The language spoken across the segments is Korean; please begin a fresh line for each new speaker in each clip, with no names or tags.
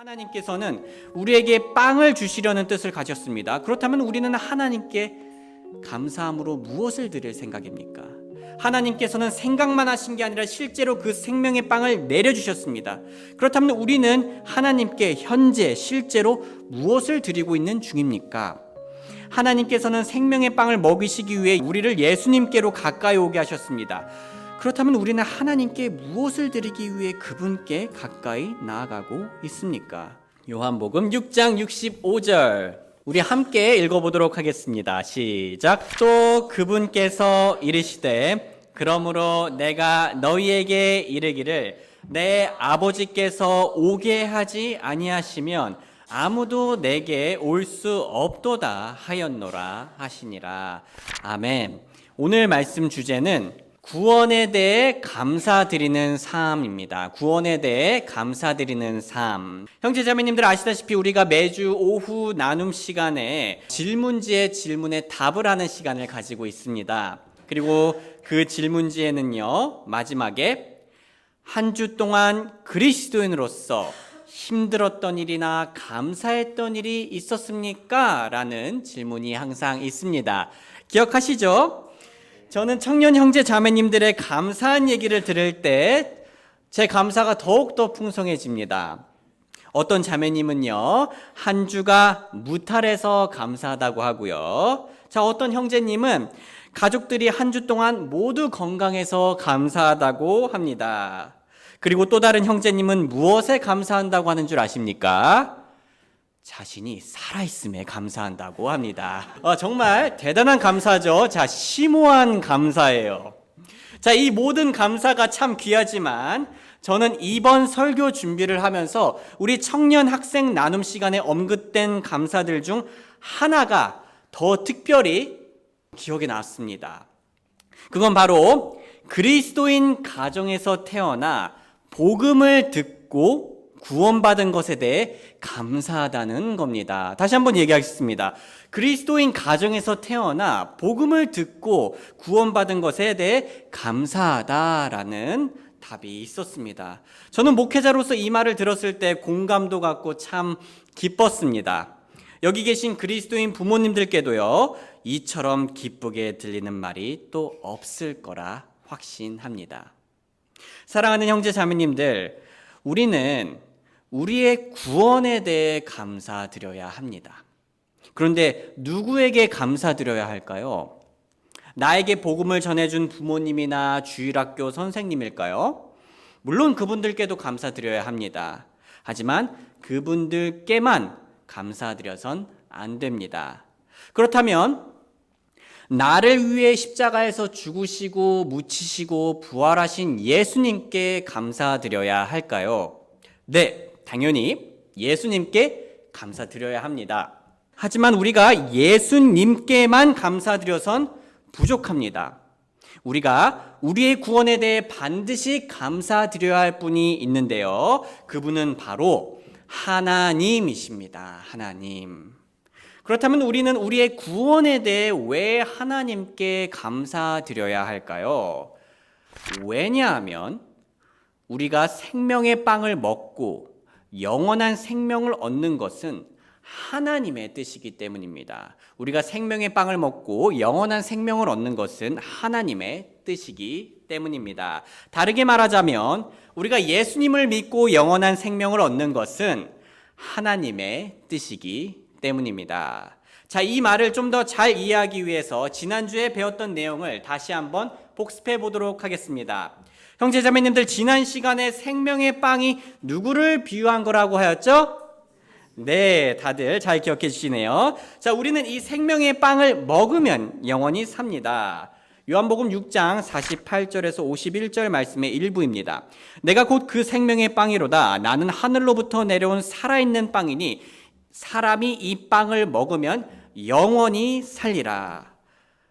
하나님께서는 우리에게 빵을 주시려는 뜻을 가졌습니다. 그렇다면 우리는 하나님께 감사함으로 무엇을 드릴 생각입니까? 하나님께서는 생각만 하신 게 아니라 실제로 그 생명의 빵을 내려주셨습니다. 그렇다면 우리는 하나님께 현재 실제로 무엇을 드리고 있는 중입니까? 하나님께서는 생명의 빵을 먹이시기 위해 우리를 예수님께로 가까이 오게 하셨습니다. 그렇다면 우리는 하나님께 무엇을 드리기 위해 그분께 가까이 나아가고 있습니까? 요한복음 6장 65절 우리 함께 읽어보도록 하겠습니다. 시작. 또 그분께서 이르시되 그러므로 내가 너희에게 이르기를 내 아버지께서 오게 하지 아니하시면 아무도 내게 올 수 없도다 하였노라 하시니라. 아멘. 오늘 말씀 주제는 구원에 대해 감사드리는 삶입니다. 구원에 대해 감사드리는 삶. 형제자매님들 아시다시피 우리가 매주 오후 나눔 시간에 질문지의 질문에 답을 하는 시간을 가지고 있습니다. 그리고 그 질문지에는요, 마지막에 한 주 동안 그리스도인으로서 힘들었던 일이나 감사했던 일이 있었습니까? 라는 질문이 항상 있습니다. 기억하시죠? 저는 청년 형제 자매님들의 감사한 얘기를 들을 때 제 감사가 더욱더 풍성해집니다. 어떤 자매님은요, 한 주가 무탈해서 감사하다고 하고요. 자, 어떤 형제님은 가족들이 한 주 동안 모두 건강해서 감사하다고 합니다. 그리고 또 다른 형제님은 무엇에 감사한다고 하는 줄 아십니까? 자신이 살아있음에 감사한다고 합니다. 정말 대단한 감사죠. 자, 심오한 감사예요. 자, 이 모든 감사가 참 귀하지만 저는 이번 설교 준비를 하면서 우리 청년 학생 나눔 시간에 언급된 감사들 중 하나가 더 특별히 기억에 남습니다. 그건 바로 그리스도인 가정에서 태어나 복음을 듣고 구원받은 것에 대해 감사하다는 겁니다. 다시 한번 얘기하겠습니다. 그리스도인 가정에서 태어나 복음을 듣고 구원받은 것에 대해 감사하다라는 답이 있었습니다. 저는 목회자로서 이 말을 들었을 때 공감도 갖고 참 기뻤습니다. 여기 계신 그리스도인 부모님들께도요, 이처럼 기쁘게 들리는 말이 또 없을 거라 확신합니다. 사랑하는 형제 자매님들, 우리는 우리의 구원에 대해 감사드려야 합니다. 그런데 누구에게 감사드려야 할까요? 나에게 복음을 전해준 부모님이나 주일학교 선생님일까요? 물론 그분들께도 감사드려야 합니다. 하지만 그분들께만 감사드려선 안 됩니다. 그렇다면 나를 위해 십자가에서 죽으시고 묻히시고 부활하신 예수님께 감사드려야 할까요? 네, 당연히 예수님께 감사드려야 합니다. 하지만 우리가 예수님께만 감사드려선 부족합니다. 우리가 우리의 구원에 대해 반드시 감사드려야 할 분이 있는데요. 그분은 바로 하나님이십니다. 하나님. 그렇다면 우리는 우리의 구원에 대해 왜 하나님께 감사드려야 할까요? 왜냐하면 우리가 생명의 빵을 먹고 영원한 생명을 얻는 것은 하나님의 뜻이기 때문입니다. 우리가 생명의 빵을 먹고 영원한 생명을 얻는 것은 하나님의 뜻이기 때문입니다. 다르게 말하자면 우리가 예수님을 믿고 영원한 생명을 얻는 것은 하나님의 뜻이기 때문입니다. 자, 이 말을 좀 더 잘 이해하기 위해서 지난주에 배웠던 내용을 다시 한번 복습해 보도록 하겠습니다. 형제자매님들, 지난 시간에 생명의 빵이 누구를 비유한 거라고 하였죠? 네, 다들 잘 기억해 주시네요. 자, 우리는 이 생명의 빵을 먹으면 영원히 삽니다. 요한복음 6장 48절에서 51절 말씀의 일부입니다. 내가 곧 그 생명의 빵이로다. 나는 하늘로부터 내려온 살아있는 빵이니 사람이 이 빵을 먹으면 영원히 살리라.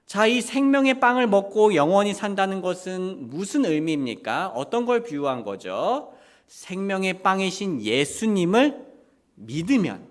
자, 이 생명의 빵을 먹고 영원히 산다는 것은 무슨 의미입니까? 어떤 걸 비유한 거죠? 생명의 빵이신 예수님을 믿으면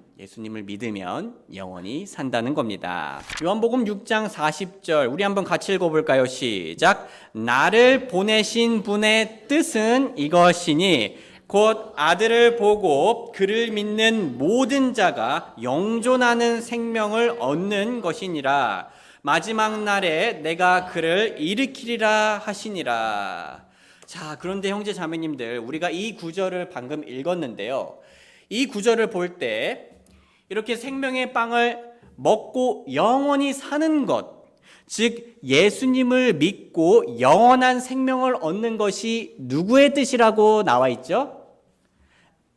영원히 산다는 겁니다. 요한복음 6장 40절 우리 한번 같이 읽어볼까요? 시작. 나를 보내신 분의 뜻은 이것이니 곧 아들을 보고 그를 믿는 모든 자가 영존하는 생명을 얻는 것이니라. 마지막 날에 내가 그를 일으키리라 하시니라. 자, 그런데 형제 자매님들, 우리가 이 구절을 방금 읽었는데요. 이 구절을 볼 때 이렇게 생명의 빵을 먹고 영원히 사는 것, 즉 예수님을 믿고 영원한 생명을 얻는 것이 누구의 뜻이라고 나와 있죠?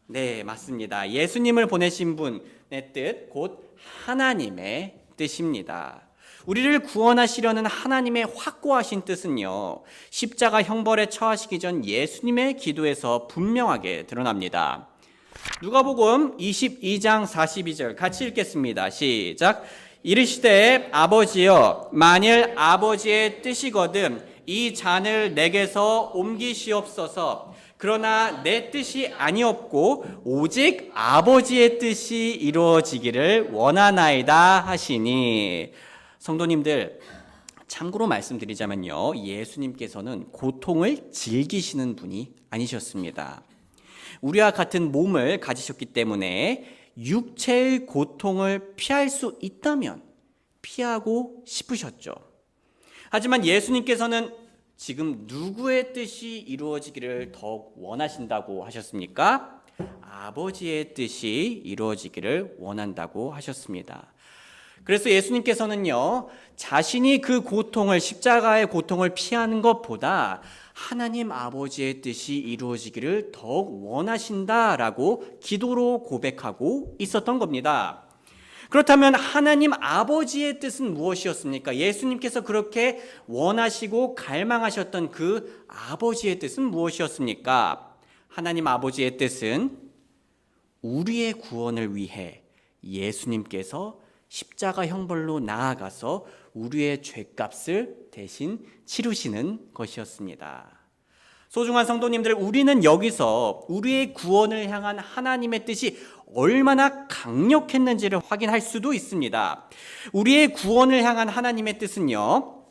네, 맞습니다. 예수님을 보내신 분의 뜻, 곧 하나님의 뜻입니다. 우리를 구원하시려는 하나님의 확고하신 뜻은요, 십자가 형벌에 처하시기 전 예수님의 기도에서 분명하게 드러납니다. 누가복음 22장 42절 같이 읽겠습니다. 시작. 이르시되 아버지여, 만일 아버지의 뜻이거든 이 잔을 내게서 옮기시옵소서. 그러나 내 뜻이 아니었고 오직 아버지의 뜻이 이루어지기를 원하나이다 하시니. 성도님들, 참고로 말씀드리자면요, 예수님께서는 고통을 즐기시는 분이 아니셨습니다. 우리와 같은 몸을 가지셨기 때문에 육체의 고통을 피할 수 있다면 피하고 싶으셨죠. 하지만 예수님께서는 지금 누구의 뜻이 이루어지기를 더욱 원하신다고 하셨습니까? 아버지의 뜻이 이루어지기를 원한다고 하셨습니다. 그래서 예수님께서는요, 자신이 그 고통을, 십자가의 고통을 피하는 것보다 하나님 아버지의 뜻이 이루어지기를 더욱 원하신다라고 기도로 고백하고 있었던 겁니다. 그렇다면 하나님 아버지의 뜻은 무엇이었습니까? 예수님께서 그렇게 원하시고 갈망하셨던 그 아버지의 뜻은 무엇이었습니까? 하나님 아버지의 뜻은 우리의 구원을 위해 예수님께서 십자가 형벌로 나아가서 우리의 죄값을 대신 치르시는 것이었습니다. 소중한 성도님들, 우리는 여기서 우리의 구원을 향한 하나님의 뜻이 얼마나 강력했는지를 확인할 수도 있습니다. 우리의 구원을 향한 하나님의 뜻은요,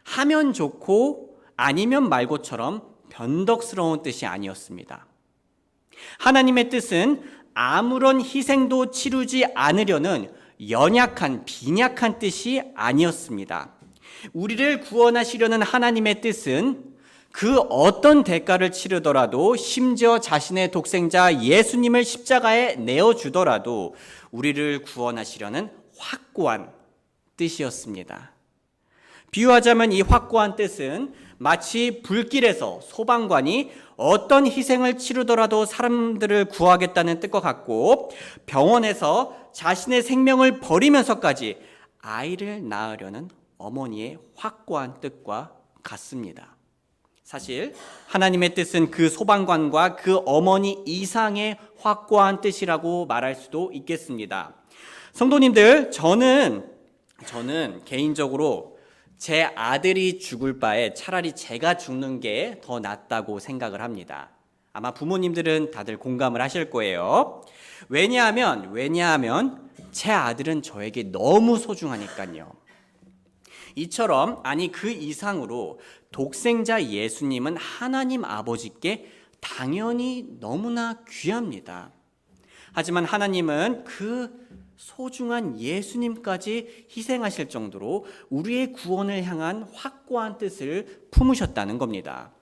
하면 좋고 아니면 말고처럼 변덕스러운 뜻이 아니었습니다. 하나님의 뜻은 아무런 희생도 치르지 않으려는 연약한, 빈약한 뜻이 아니었습니다. 우리를 구원하시려는 하나님의 뜻은 그 어떤 대가를 치르더라도, 심지어 자신의 독생자 예수님을 십자가에 내어주더라도 우리를 구원하시려는 확고한 뜻이었습니다. 비유하자면 이 확고한 뜻은 마치 불길에서 소방관이 어떤 희생을 치르더라도 사람들을 구하겠다는 뜻과 같고, 병원에서 자신의 생명을 버리면서까지 아이를 낳으려는 어머니의 확고한 뜻과 같습니다. 사실 하나님의 뜻은 그 소방관과 그 어머니 이상의 확고한 뜻이라고 말할 수도 있겠습니다. 성도님들, 저는 개인적으로 제 아들이 죽을 바에 차라리 제가 죽는 게 더 낫다고 생각을 합니다. 아마 부모님들은 다들 공감을 하실 거예요. 왜냐하면 제 아들은 저에게 너무 소중하니까요. 이처럼, 아니 그 이상으로 독생자 예수님은 하나님 아버지께 당연히 너무나 귀합니다. 하지만 하나님은 그 소중한 예수님까지 희생하실 정도로 우리의 구원을 향한 확고한 뜻을 품으셨다는 겁니다.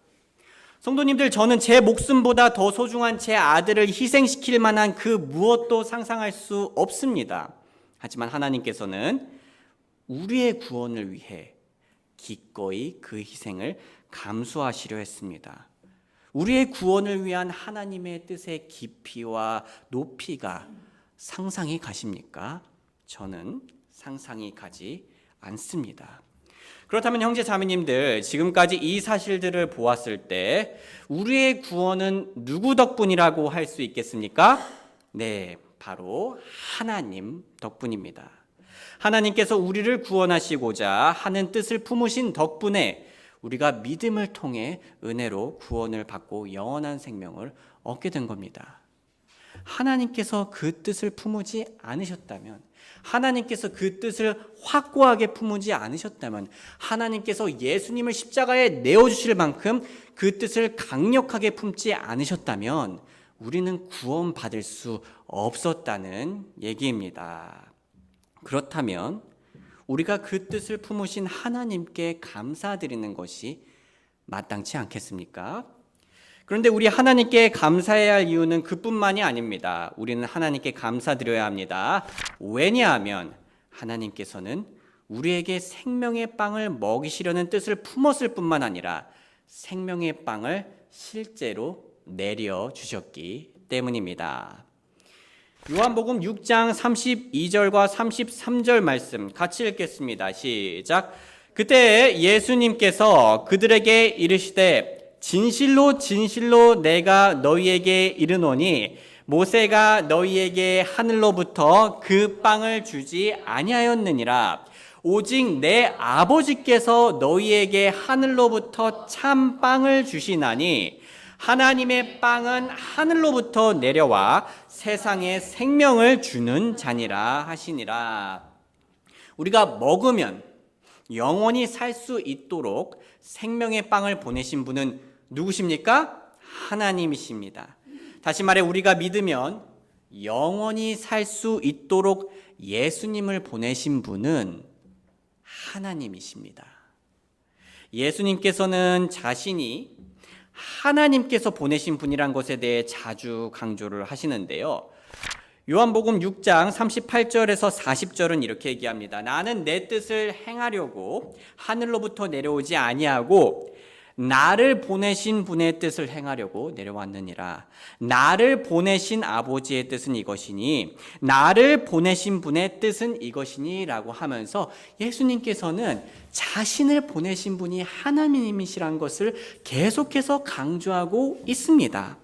성도님들, 저는 제 목숨보다 더 소중한 제 아들을 희생시킬 만한 그 무엇도 상상할 수 없습니다. 하지만 하나님께서는 우리의 구원을 위해 기꺼이 그 희생을 감수하시려 했습니다. 우리의 구원을 위한 하나님의 뜻의 깊이와 높이가 상상이 가십니까? 저는 상상이 가지 않습니다. 그렇다면 형제 자매님들, 지금까지 이 사실들을 보았을 때 우리의 구원은 누구 덕분이라고 할 수 있겠습니까? 네, 바로 하나님 덕분입니다. 하나님께서 우리를 구원하시고자 하는 뜻을 품으신 덕분에 우리가 믿음을 통해 은혜로 구원을 받고 영원한 생명을 얻게 된 겁니다. 하나님께서 그 뜻을 품으지 않으셨다면, 하나님께서 그 뜻을 확고하게 품지 않으셨다면, 하나님께서 예수님을 십자가에 내어주실 만큼 그 뜻을 강력하게 품지 않으셨다면 우리는 구원받을 수 없었다는 얘기입니다. 그렇다면 우리가 그 뜻을 품으신 하나님께 감사드리는 것이 마땅치 않겠습니까? 그런데 우리 하나님께 감사해야 할 이유는 그뿐만이 아닙니다. 우리는 하나님께 감사드려야 합니다. 왜냐하면 하나님께서는 우리에게 생명의 빵을 먹이시려는 뜻을 품었을 뿐만 아니라 생명의 빵을 실제로 내려주셨기 때문입니다. 요한복음 6장 32절과 33절 말씀 같이 읽겠습니다. 시작. 그때 예수님께서 그들에게 이르시되 진실로 진실로 내가 너희에게 이르노니 모세가 너희에게 하늘로부터 그 빵을 주지 아니하였느니라. 오직 내 아버지께서 너희에게 하늘로부터 참 빵을 주시나니 하나님의 빵은 하늘로부터 내려와 세상에 생명을 주는 자니라 하시니라. 우리가 먹으면 영원히 살 수 있도록 생명의 빵을 보내신 분은 누구십니까? 하나님이십니다. 다시 말해 우리가 믿으면 영원히 살 수 있도록 예수님을 보내신 분은 하나님이십니다. 예수님께서는 자신이 하나님께서 보내신 분이란 것에 대해 자주 강조를 하시는데요. 요한복음 6장 38절에서 40절은 이렇게 얘기합니다. 나는 내 뜻을 행하려고 하늘로부터 내려오지 아니하고 나를 보내신 분의 뜻을 행하려고 내려왔느니라. 나를 보내신 아버지의 뜻은 이것이니 나를 보내신 분의 뜻은 이것이니 라고 하면서 예수님께서는 자신을 보내신 분이 하나님이시란 것을 계속해서 강조하고 있습니다.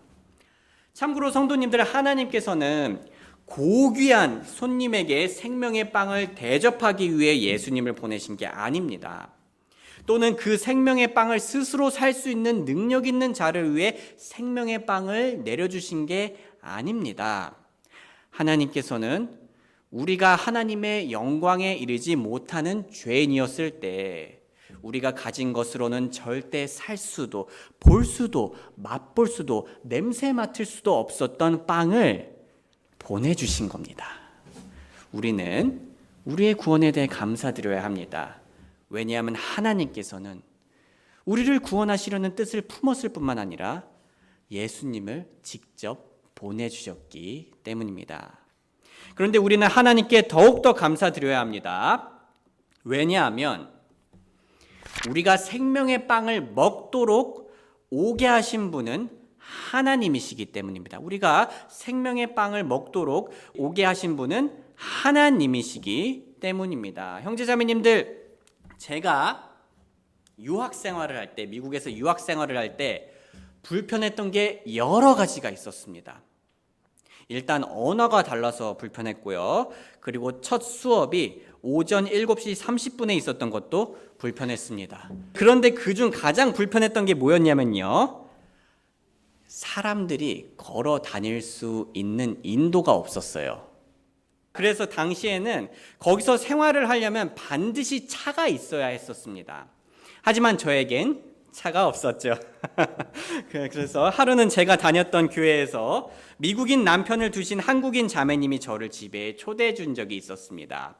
참고로 성도님들, 하나님께서는 고귀한 손님에게 생명의 빵을 대접하기 위해 예수님을 보내신 게 아닙니다. 또는 그 생명의 빵을 스스로 살 수 있는 능력 있는 자를 위해 생명의 빵을 내려주신 게 아닙니다. 하나님께서는 우리가 하나님의 영광에 이르지 못하는 죄인이었을 때 우리가 가진 것으로는 절대 살 수도 볼 수도 맛볼 수도 냄새 맡을 수도 없었던 빵을 보내주신 겁니다. 우리는 우리의 구원에 대해 감사드려야 합니다. 왜냐하면 하나님께서는 우리를 구원하시려는 뜻을 품었을 뿐만 아니라 예수님을 직접 보내주셨기 때문입니다. 그런데 우리는 하나님께 더욱더 감사드려야 합니다. 왜냐하면 우리가 생명의 빵을 먹도록 오게 하신 분은 하나님이시기 때문입니다. 우리가 생명의 빵을 먹도록 오게 하신 분은 하나님이시기 때문입니다. 형제자매님들, 제가 유학 생활을 할 때, 미국에서 유학 생활을 할 때 불편했던 게 여러 가지가 있었습니다. 일단 언어가 달라서 불편했고요. 그리고 첫 수업이 오전 7시 30분에 있었던 것도 불편했습니다. 그런데 그중 가장 불편했던 게 뭐였냐면요, 사람들이 걸어 다닐 수 있는 인도가 없었어요. 그래서 당시에는 거기서 생활을 하려면 반드시 차가 있어야 했었습니다. 하지만 저에겐 차가 없었죠. 그래서 하루는 제가 다녔던 교회에서 미국인 남편을 두신 한국인 자매님이 저를 집에 초대해 준 적이 있었습니다.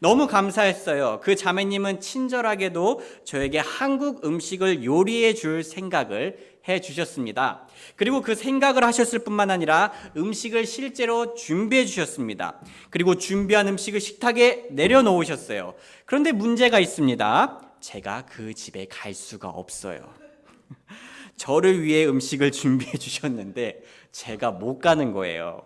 너무 감사했어요. 그 자매님은 친절하게도 저에게 한국 음식을 요리해 줄 생각을 해 주셨습니다. 그리고 그 생각을 하셨을 뿐만 아니라 음식을 실제로 준비해 주셨습니다. 그리고 준비한 음식을 식탁에 내려놓으셨어요. 그런데 문제가 있습니다. 제가 그 집에 갈 수가 없어요. 저를 위해 음식을 준비해 주셨는데 제가 못 가는 거예요.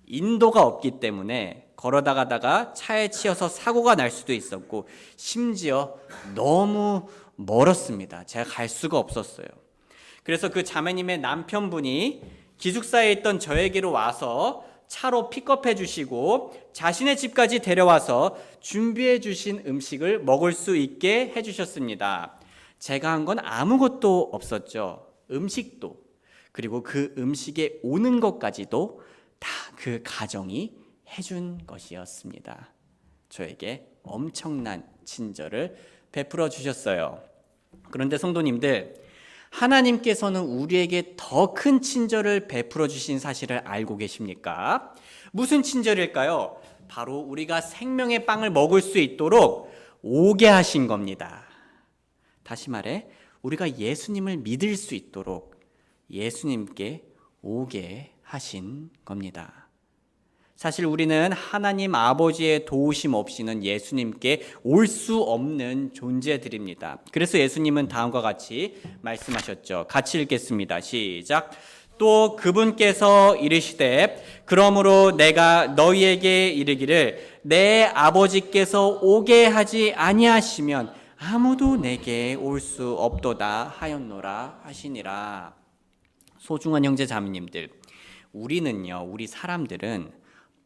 인도가 없기 때문에 걸어다가다가 차에 치여서 사고가 날 수도 있었고, 심지어 너무 멀었습니다. 제가 갈 수가 없었어요. 그래서 그 자매님의 남편분이 기숙사에 있던 저에게로 와서 차로 픽업해 주시고 자신의 집까지 데려와서 준비해 주신 음식을 먹을 수 있게 해 주셨습니다. 제가 한 건 아무것도 없었죠. 음식도, 그리고 그 음식에 오는 것까지도 다 그 가정이 해준 것이었습니다. 저에게 엄청난 친절을 베풀어 주셨어요. 그런데 성도님들, 하나님께서는 우리에게 더 큰 친절을 베풀어 주신 사실을 알고 계십니까? 무슨 친절일까요? 바로 우리가 생명의 빵을 먹을 수 있도록 오게 하신 겁니다. 다시 말해, 우리가 예수님을 믿을 수 있도록 예수님께 오게 하신 겁니다. 사실 우리는 하나님 아버지의 도우심 없이는 예수님께 올 수 없는 존재들입니다. 그래서 예수님은 다음과 같이 말씀하셨죠. 같이 읽겠습니다. 시작. 또 그분께서 이르시되 그러므로 내가 너희에게 이르기를 내 아버지께서 오게 하지 아니하시면 아무도 내게 올 수 없도다 하였노라 하시니라. 소중한 형제 자매님들, 우리 사람들은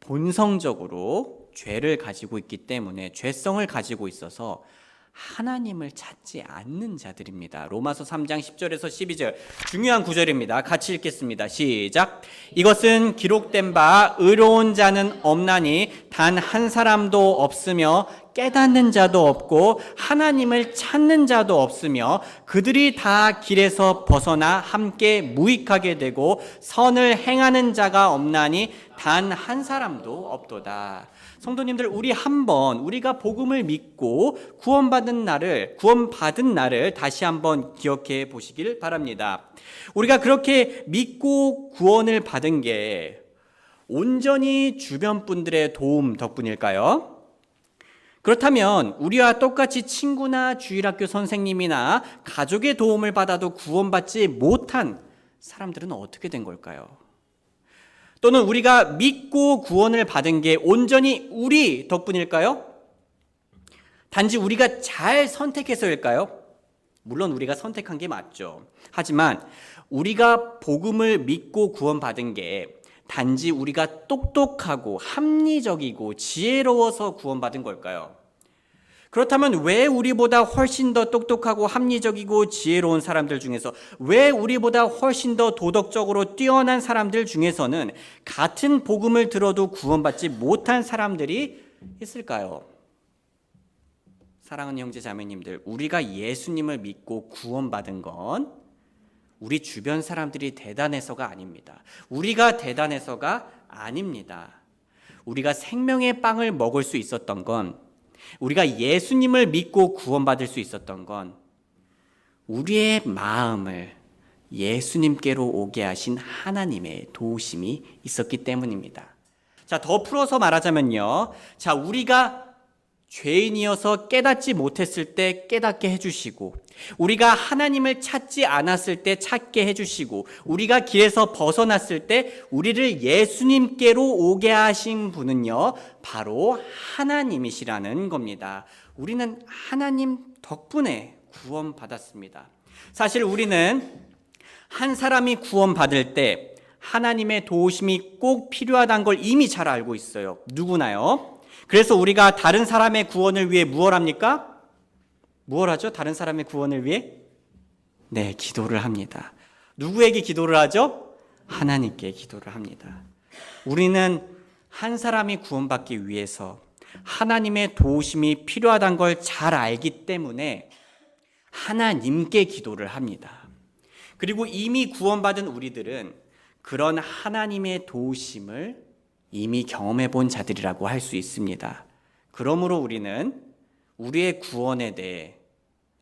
본성적으로 죄를 가지고 있기 때문에 죄성을 가지고 있어서 하나님을 찾지 않는 자들입니다. 로마서 3장 10절에서 12절 중요한 구절입니다. 같이 읽겠습니다. 시작. 이것은 기록된 바 의로운 자는 없나니 단 한 사람도 없으며 깨닫는 자도 없고 하나님을 찾는 자도 없으며 그들이 다 길에서 벗어나 함께 무익하게 되고 선을 행하는 자가 없나니 단 한 사람도 없도다. 성도님들, 우리가 복음을 믿고 구원받은 날을 다시 한번 기억해 보시길 바랍니다. 우리가 그렇게 믿고 구원을 받은 게 온전히 주변 분들의 도움 덕분일까요? 그렇다면 우리와 똑같이 친구나 주일학교 선생님이나 가족의 도움을 받아도 구원받지 못한 사람들은 어떻게 된 걸까요? 또는 우리가 믿고 구원을 받은 게 온전히 우리 덕분일까요? 단지 우리가 잘 선택해서일까요? 물론 우리가 선택한 게 맞죠. 하지만 우리가 복음을 믿고 구원받은 게 단지 우리가 똑똑하고 합리적이고 지혜로워서 구원받은 걸까요? 그렇다면 왜 우리보다 훨씬 더 똑똑하고 합리적이고 지혜로운 사람들 중에서, 왜 우리보다 훨씬 더 도덕적으로 뛰어난 사람들 중에서는 같은 복음을 들어도 구원받지 못한 사람들이 있을까요? 사랑하는 형제 자매님들, 우리가 예수님을 믿고 구원받은 건 우리 주변 사람들이 대단해서가 아닙니다. 우리가 대단해서가 아닙니다. 우리가 생명의 빵을 먹을 수 있었던 건, 우리가 예수님을 믿고 구원받을 수 있었던 건 우리의 마음을 예수님께로 오게 하신 하나님의 도우심이 있었기 때문입니다. 자, 더 풀어서 말하자면요. 자, 우리가 죄인이어서 깨닫지 못했을 때 깨닫게 해주시고, 우리가 하나님을 찾지 않았을 때 찾게 해주시고, 우리가 길에서 벗어났을 때 우리를 예수님께로 오게 하신 분은요, 바로 하나님이시라는 겁니다. 우리는 하나님 덕분에 구원받았습니다. 사실 우리는 한 사람이 구원받을 때 하나님의 도우심이 꼭 필요하다는 걸 이미 잘 알고 있어요. 누구나요? 그래서 우리가 다른 사람의 구원을 위해 무엇 합니까? 무엇 하죠? 다른 사람의 구원을 위해? 네, 기도를 합니다. 누구에게 기도를 하죠? 하나님께 기도를 합니다. 우리는 한 사람이 구원받기 위해서 하나님의 도우심이 필요하다는 걸 잘 알기 때문에 하나님께 기도를 합니다. 그리고 이미 구원받은 우리들은 그런 하나님의 도우심을 이미 경험해 본 자들이라고 할 수 있습니다. 그러므로 우리는 우리의 구원에 대해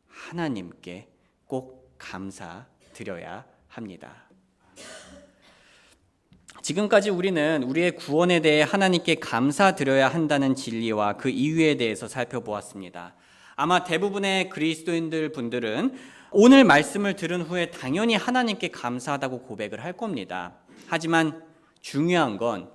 하나님께 꼭 감사드려야 합니다. 지금까지 우리는 우리의 구원에 대해 하나님께 감사드려야 한다는 진리와 그 이유에 대해서 살펴보았습니다. 아마 대부분의 그리스도인들 분들은 오늘 말씀을 들은 후에 당연히 하나님께 감사하다고 고백을 할 겁니다. 하지만 중요한 건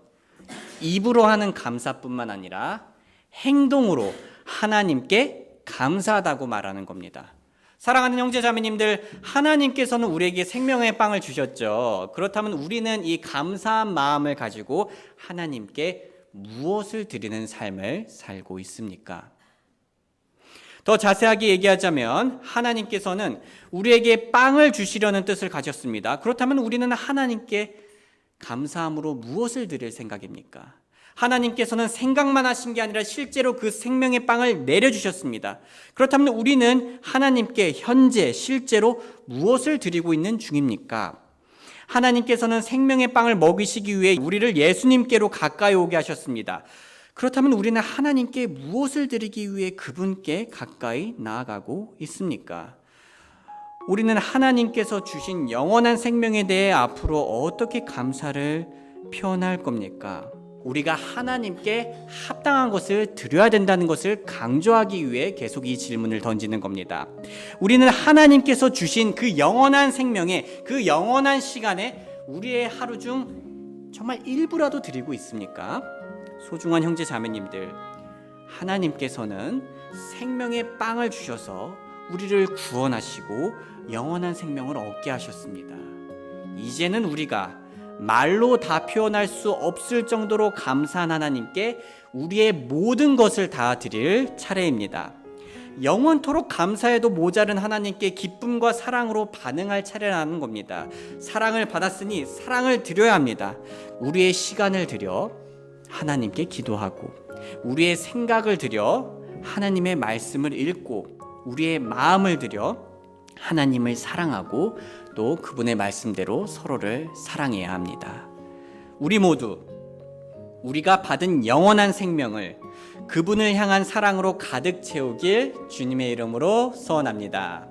입으로 하는 감사뿐만 아니라 행동으로 하나님께 감사하다고 말하는 겁니다. 사랑하는 형제 자매님들, 하나님께서는 우리에게 생명의 빵을 주셨죠. 그렇다면 우리는 이 감사한 마음을 가지고 하나님께 무엇을 드리는 삶을 살고 있습니까? 더 자세하게 얘기하자면 하나님께서는 우리에게 빵을 주시려는 뜻을 가졌습니다. 그렇다면 우리는 하나님께 감사함으로 무엇을 드릴 생각입니까? 하나님께서는 생각만 하신 게 아니라 실제로 그 생명의 빵을 내려주셨습니다. 그렇다면 우리는 하나님께 현재 실제로 무엇을 드리고 있는 중입니까? 하나님께서는 생명의 빵을 먹이시기 위해 우리를 예수님께로 가까이 오게 하셨습니다. 그렇다면 우리는 하나님께 무엇을 드리기 위해 그분께 가까이 나아가고 있습니까? 우리는 하나님께서 주신 영원한 생명에 대해 앞으로 어떻게 감사를 표현할 겁니까? 우리가 하나님께 합당한 것을 드려야 된다는 것을 강조하기 위해 계속 이 질문을 던지는 겁니다. 우리는 하나님께서 주신 그 영원한 생명에, 그 영원한 시간에 우리의 하루 중 정말 일부라도 드리고 있습니까? 소중한 형제 자매님들, 하나님께서는 생명의 빵을 주셔서 우리를 구원하시고 영원한 생명을 얻게 하셨습니다. 이제는 우리가 말로 다 표현할 수 없을 정도로 감사한 하나님께 우리의 모든 것을 다 드릴 차례입니다. 영원토록 감사해도 모자른 하나님께 기쁨과 사랑으로 반응할 차례라는 겁니다. 사랑을 받았으니 사랑을 드려야 합니다. 우리의 시간을 들여 하나님께 기도하고, 우리의 생각을 들여 하나님의 말씀을 읽고, 우리의 마음을 들여 하나님을 사랑하고 또 그분의 말씀대로 서로를 사랑해야 합니다. 우리 모두 우리가 받은 영원한 생명을 그분을 향한 사랑으로 가득 채우길 주님의 이름으로 소원합니다.